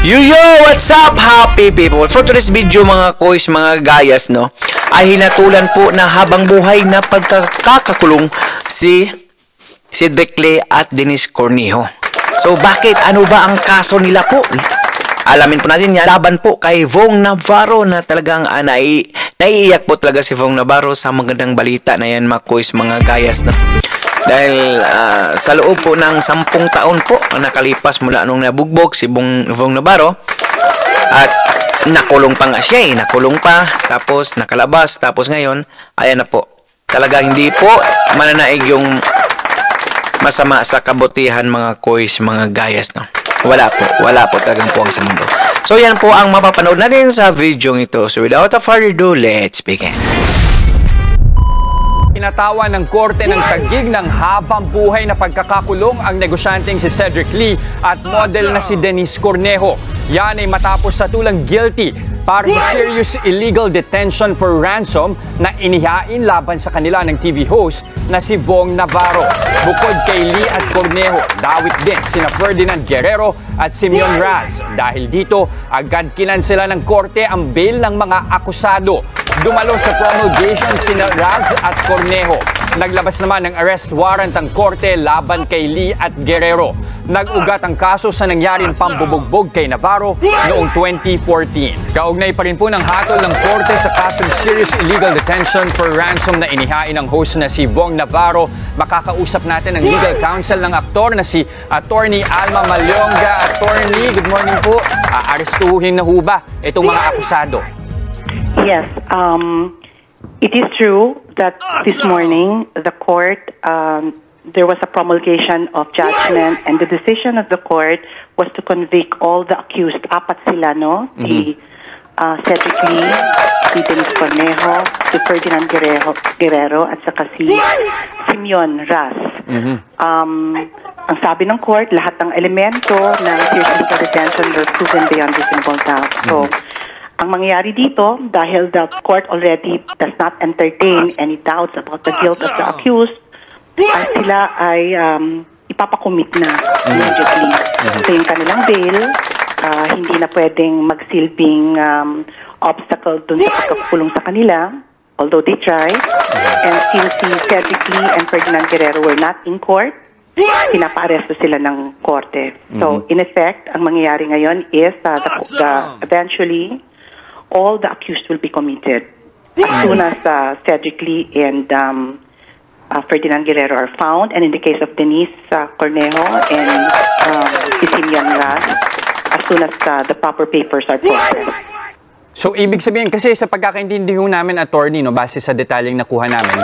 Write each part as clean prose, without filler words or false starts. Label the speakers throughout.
Speaker 1: What's up, happy people? For today's video mga kois, mga gayas, no, ay hinatulan po na habang buhay na pagkakakulong si Cedric Lee at Denise Cornejo. So bakit? Ano ba ang kaso nila po? Alamin po natin yan. Laban po kay Vong Navarro na talagang naiiyak po talaga si Vong Navarro sa magandang balita na yan mga kois, mga gayas, no. Dahil sa loob po ng 10 taon po nakalipas mula nung nabugbog si Vong Navarro at nakulong pa nga siya nakulong pa, tapos nakalabas, tapos ngayon ayan na po, talaga hindi po mananaig yung masama sa kabutihan mga kois, mga gayas, no. Wala po talagang puwang sa mundo. So yan po ang mapapanood natin sa video ito. So without further ado, let's begin.
Speaker 2: Pinatawa ng korte ng tagig ng habang buhay na pagkakakulong ang negosyanteng si Cedric Lee at model na si Denise Cornejo. Yan ay matapos sa tulang guilty para sa serious illegal detention for ransom na inihain laban sa kanila ng TV host na si Vong Navarro. Bukod kay Lee at Cornejo, dawit din sina Ferdinand Guerrero at Simeon Raz. Dahil dito, agad kinansela ng korte ang bail ng mga akusado. Dumalo sa promulgation sina Raz at Cornejo. Naglabas naman ng arrest warrant ang korte laban kay Lee at Guerrero. Nag-ugat ang kaso sa nangyaring pambubugbog kay Navarro noong 2014. Kaugnay pa rin po ng hatol ng korte sa kasong serious illegal detention for ransom na inihain ng host na si Vong Navarro. Makakausap natin ang legal counsel ng aktor na si Attorney Alma Malyonga. Attorney, good morning po. Arestuhin na ho ba itong mga akusado?
Speaker 3: Yes, it is true that this morning the court, there was a promulgation of judgment, and the decision of the court was to convict all the accused. Apat sila, no? Si Cedric Lee, si Denise Cornejo, si Ferdinand Guerrero, at saka si Simeon Raz. Ang sabi ng court, lahat ng elemento ng serious illegal detention were proven beyond reasonable doubt. So, ang mangyayari dito, dahil the court already does not entertain any doubts about the guilt of the accused, sila ay ipapakomit na immediately. So yung kanilang bail, hindi na pwedeng magsilbing obstacle dun sa pagkakulong sa kanila, although they tried. And since si Cedric Lee and Ferdinand Guerrero were not in court, pinapa-aresto sila ng korte. So in effect, ang mangyayari ngayon is eventually all the accused will be committed. As soon as Cedric Lee and Ferdinand Guerrero are found, and in the case of Denise Cornejo and Simeon Raz, as soon as the proper papers are processed.
Speaker 2: So, ibig sabihin, kasi sa pagkakaintindi namin, attorney, no, base sa detalyeng nakuha namin,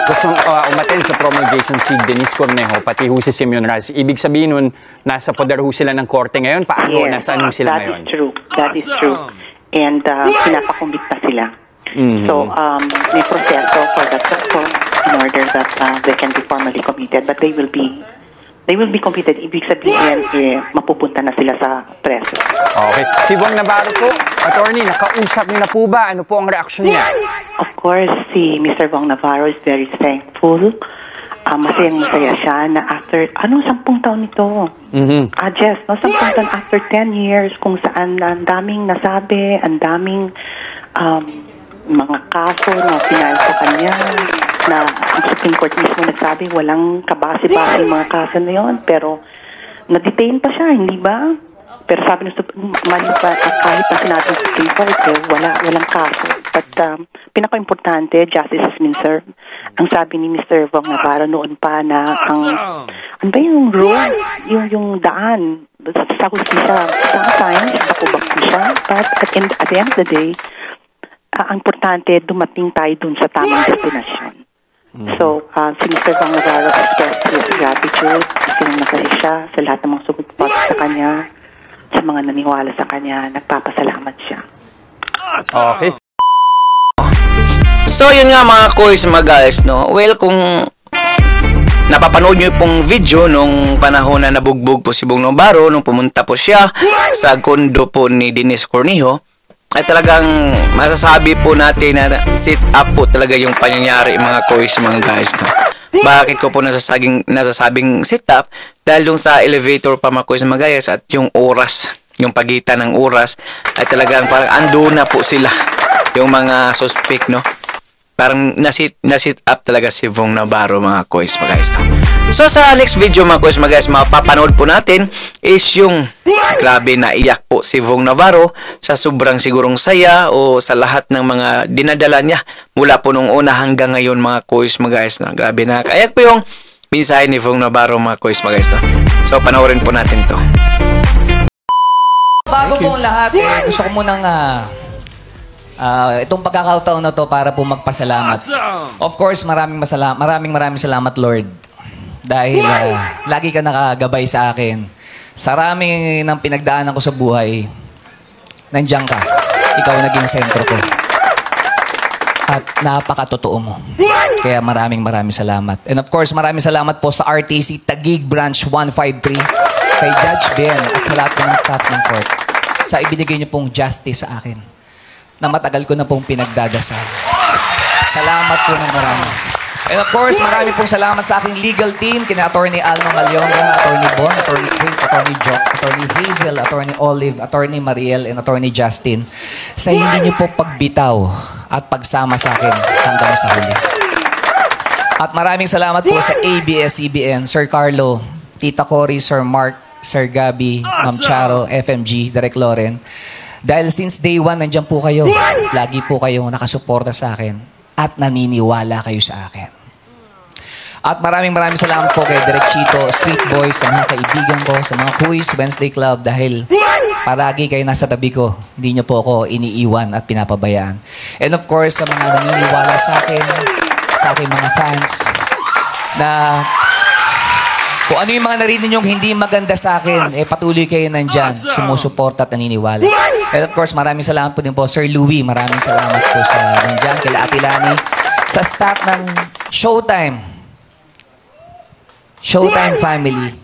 Speaker 2: kasi umaten sa promulgation si Denise Cornejo, pati ho si Simeon Raz, ibig sabihin nun, nasa poder ho sila ng korte ngayon? Paano?
Speaker 3: Yes,
Speaker 2: nasaan ho sila ngayon?
Speaker 3: That is true. And pinapakumbit pa sila. So, may proseso for that in order that they can be formally committed, but they will be committed. Ibig sabihin, mapupunta na sila sa preso.
Speaker 2: Okay. Si Vong Navarro po, attorney, nakausap niyo na po ba? Ano po ang reaksyon niya?
Speaker 3: Of course, si Mr. Vong Navarro is very thankful. Masaya siya na after, 10 taon ito? Jess, no, 10 taon after 10 years, kung saan ang daming nasabi, ang daming mga kaso na final sa kanya, na ang Supreme Court mismo nagsabi, walang kabase-base mga kaso na yun, pero na-detain pa siya, hindi ba? Pero sabi ng kahit na sinabi ng Supreme Court, walang kaso. But pinaka-importante, justice has been served. Ang sabi ni Mr. Vong Navarro noon pa na ano ba yung road, yung daan sa hustisya, sometimes bakubak siya, but at the end of the day, ang importante, dumating tayo dun sa tamang destinasyon. So, si Mr. Vong Navarro expressed his gratitude kasi masaya siya sa lahat ng mga sumuport sa kanya, sa mga naniwala sa kanya, nagpapasalamat siya.
Speaker 2: Okay.
Speaker 1: So yun nga mga kois, mga guys, no. Well, kung napapanood nyo pong video nung panahon na nabugbog po si Vong Navarro, nung pumunta po siya sa kondo po ni Denise Cornejo, ay talagang masasabi po natin na sit up po talaga yung pangyayari mga kois, mga guys, no. Bakit ko po nasasabing sit up? Dahil yung sa elevator pa mga kois, mga guys, at yung oras yung pagitan ng oras ay talagang parang ando na po sila yung mga suspect, no? Parang nasit up talaga si Vong Navarro, mga kois, mga guys, no? So sa next video, mga kois, mga guys, mapapanood po natin is yung grabe na iyak po si Vong Navarro sa sobrang sigurong saya o sa lahat ng mga dinadala niya mula po nung una hanggang ngayon, mga kois, mga guys, no? Grabe na kaayak po yung mensahe ni Vong Navarro, mga kois, mga guys, no? So panoorin po natin to.
Speaker 4: Bago po ang lahat, gusto ko munang itong pagkakataon na to para po magpasalamat. Of course, maraming salamat, Lord. Dahil lagi ka nakagabay sa akin. Sa rami ng pinagdaanan ko sa buhay, nandiyan ka. Ikaw naging sentro ko. At napakatotoo mo. Kaya maraming salamat. And of course, maraming salamat po sa RTC Taguig Branch 153, kay Judge Ben at sa lahat po ng staff ng court sa ibinigay niyo pong justice sa akin na matagal ko na pong pinagdadasal. Salamat po ng marami. And of course, marami pong salamat sa aking legal team, kina Attorney Alma Malyonga, Attorney Bon, Attorney Chris, Attorney Jock, Attorney Hazel, Attorney Olive, Attorney Mariel, and Attorney Justin sa hindi niyo po pagbitaw at pagsama sa akin hanggang sa huli. At maraming salamat po sa ABS-CBN, Sir Carlo, Tita Cory, Sir Mark, Sir Gabi, Ma'am Charo, FMG, Direk Loren. Dahil since day one, nandiyan po kayo. Lagi po kayong nakasuporta sa akin at naniniwala kayo sa akin. At maraming salamat po kay Direk Chito, Street Boys, sa mga kaibigan ko, sa mga Quiz Wednesday Club dahil palagi kayo nasa tabi ko. Hindi niyo po ako iniiwan at pinapabayaan. And of course, sa mga naniniwala sa akin, sa aking mga fans, na kung ano yung mga narinig niyong hindi maganda sa akin, patuloy kayo nandyan, sumusuporta at naniniwala. And of course, maraming salamat po din po, Sir Louie, maraming salamat po sa nandyan, kila Ate Lani, sa staff ng Showtime family.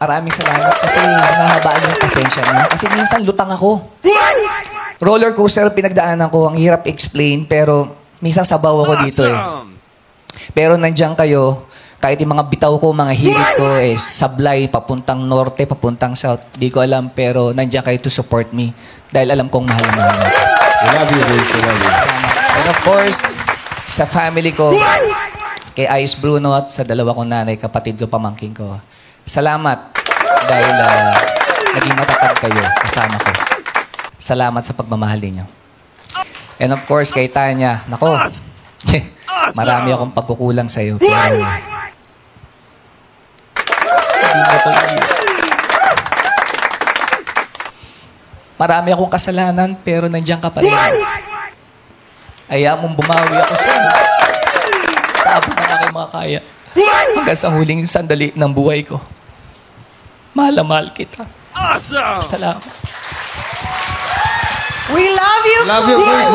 Speaker 4: Maraming salamat kasi nahabaan yung pasensya niyo. Kasi minsan lutang ako. Roller coaster pinagdaanan ko, ang hirap explain, pero minsan sabaw ako dito Pero nandyan kayo, kahit yung mga bitaw ko, mga hirit ko, sablay, papuntang norte, papuntang south. Di ko alam, pero nandiyan kayo to support me. Dahil alam kong mahal na mahal niyo.
Speaker 5: I love you, Vince. I love you.
Speaker 4: And of course, sa family ko, kay Ice Bruno at sa dalawa kong nanay, kapatid ko, pamangking ko. Salamat dahil naging matatag kayo kasama ko. Salamat sa pagmamahal ninyo. And of course, kay Tanya, nako, marami akong pagkukulang sa'yo. Pero hindi mo ko iiwan. Marami akong kasalanan, pero nandiyan ka pa rin. Ayaw mong bumawi ako sa'yo. Sa abot ng aking mga kaya. Hanggang sa huling sandali ng buhay ko. Mahal na mahal kita.
Speaker 5: Awesome!
Speaker 4: Salamat.
Speaker 6: We love you,
Speaker 5: Love you, Chris.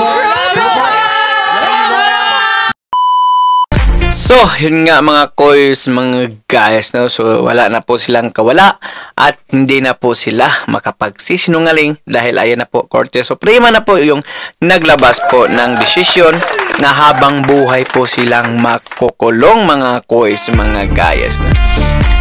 Speaker 1: So, yun nga mga koys, mga guys, no? So, wala na po silang kawala at hindi na po sila makapagsisinungaling dahil ayan na po, Korte Suprema na po yung naglabas po ng desisyon na habang buhay po silang makukulong, mga koys, mga guys, no?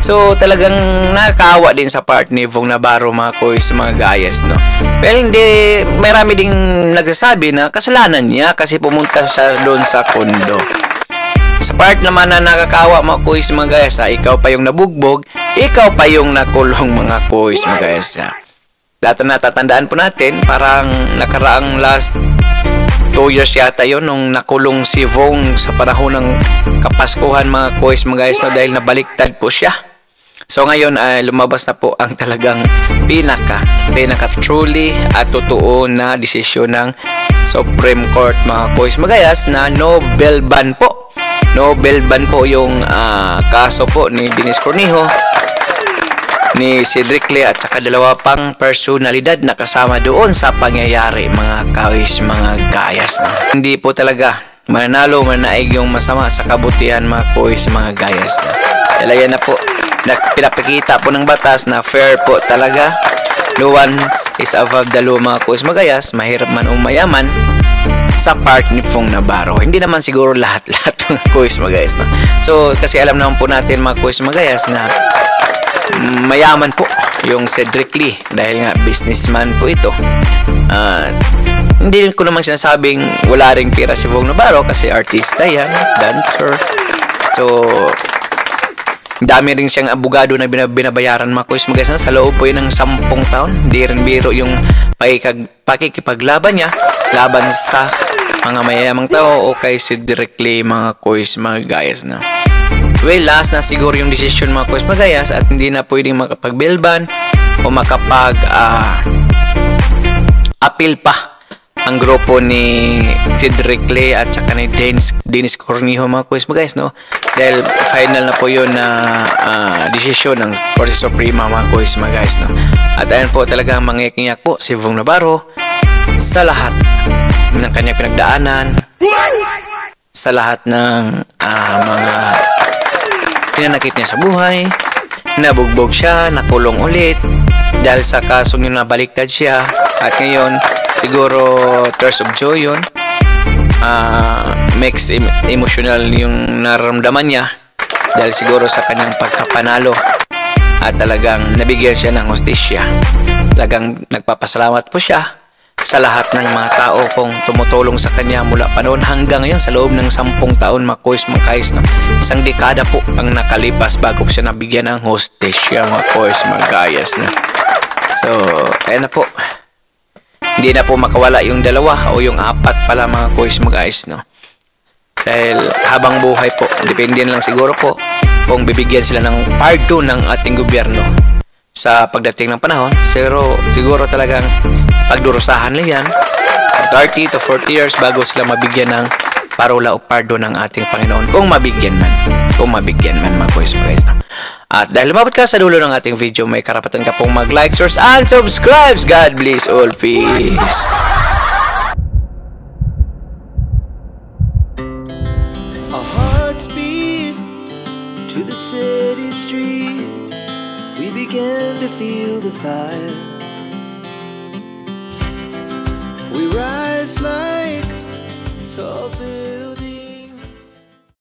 Speaker 1: So, talagang nakakawa din sa part ni Vong Navarro, mga koys, mga gayas, no? Pero hindi, marami ding nagsasabi na kasalanan niya kasi pumunta siya doon sa kondo. Sa part naman na nakakawa, mga koys, mga gayas, ikaw pa yung nabugbog, ikaw pa yung nakulong, mga koys, mga gayas. Dati natatandaan po natin, parang nakaraang last 2 years yata yun nung nakulong si Vong sa panahon ng Kapaskuhan, mga koys, mga gayas, dahil nabaliktad po siya. So ngayon ay lumabas na po ang talagang pinaka truly at totoo na desisyon ng Supreme Court, mga koys, magayas, na no bail ban po. No bail ban po yung kaso po ni Dennis Cornejo, ni Cedric Lee at saka dalawa pang personalidad na kasama doon sa pangyayari, mga koys, mga gayas, no? Hindi po talaga mananalo, manaig yung masama sa kabutihan, mga koys, mga gayas, no? Dahil yan na po, pinapakita po ng batas na fair po talaga. No one is above the law, mga koys, magayas, mahirap man o mayaman sa part ni Vong Navarro. Hindi naman siguro lahat-lahat, mga koys, magayas, no? So, kasi alam naman po natin, mga koys, magayas, na mayaman po yung Cedric Lee, dahil nga businessman po ito. Hindi ko naman sinasabing wala ring pera si Bong Navarro kasi artista yan, dancer. So, dami rin siyang abogado na binabayaran mga kuis mga guys. Sa loob po yun ng 10 taon. Hindi rin biro yung pakikipaglaban niya laban sa mga mayayamang tao o kay Cedric Lee mga kuis mga guys. No? Well, last na siguro yung decision mga kuis mga guys at hindi na pwedeng makapag-bail o makapag-appeal pa ang grupo ni Cedric Lee at saka ni Dennis Cornejo mga kuis mga guys, no? Dahil final na po yun na desisyon ng Korte Suprema mga kuis mga guys, no? At ayan po talagang mangiyak po si Bong Navarro sa lahat ng kanyang pinagdaanan, sa lahat ng mga pinanakit niya sa buhay, nabugbog siya, nakulong ulit dahil sa kasong yun nabaliktad siya at ngayon siguro tears of joy yun. Makes emotional yung nararamdaman niya dahil siguro sa kanyang pagkapanalo at talagang nabigyan siya ng hustisya. Talagang nagpapasalamat po siya sa lahat ng mga tao kung tumutulong sa kanya mula pa noon hanggang ngayon sa loob ng 10 taon mga kuis mga guys, no? Isang dekada po ang nakalipas bago siya nabigyan ng hustisya mga kuis mga guys, no? So, ayan na po. Hindi na po makawala yung 2 o yung 4 pala mga kuis mga guys, no? Dahil habang buhay po, depende na lang siguro po kung bibigyan sila ng pardon ng ating gobyerno sa pagdating ng panahon. Siguro talagang pagdurusahan lang yan 30 to 40 years bago sila mabigyan ng parola o pardon ng ating Panginoon kung mabigyan man mga kuis mga guys, no? At dahil lumabot ka sa dulo ng ating video, may karapatan ka pong mag-like, share, and subscribe. God bless all. Peace.
Speaker 6: Our hearts beat to the city streets. We began to feel the fire.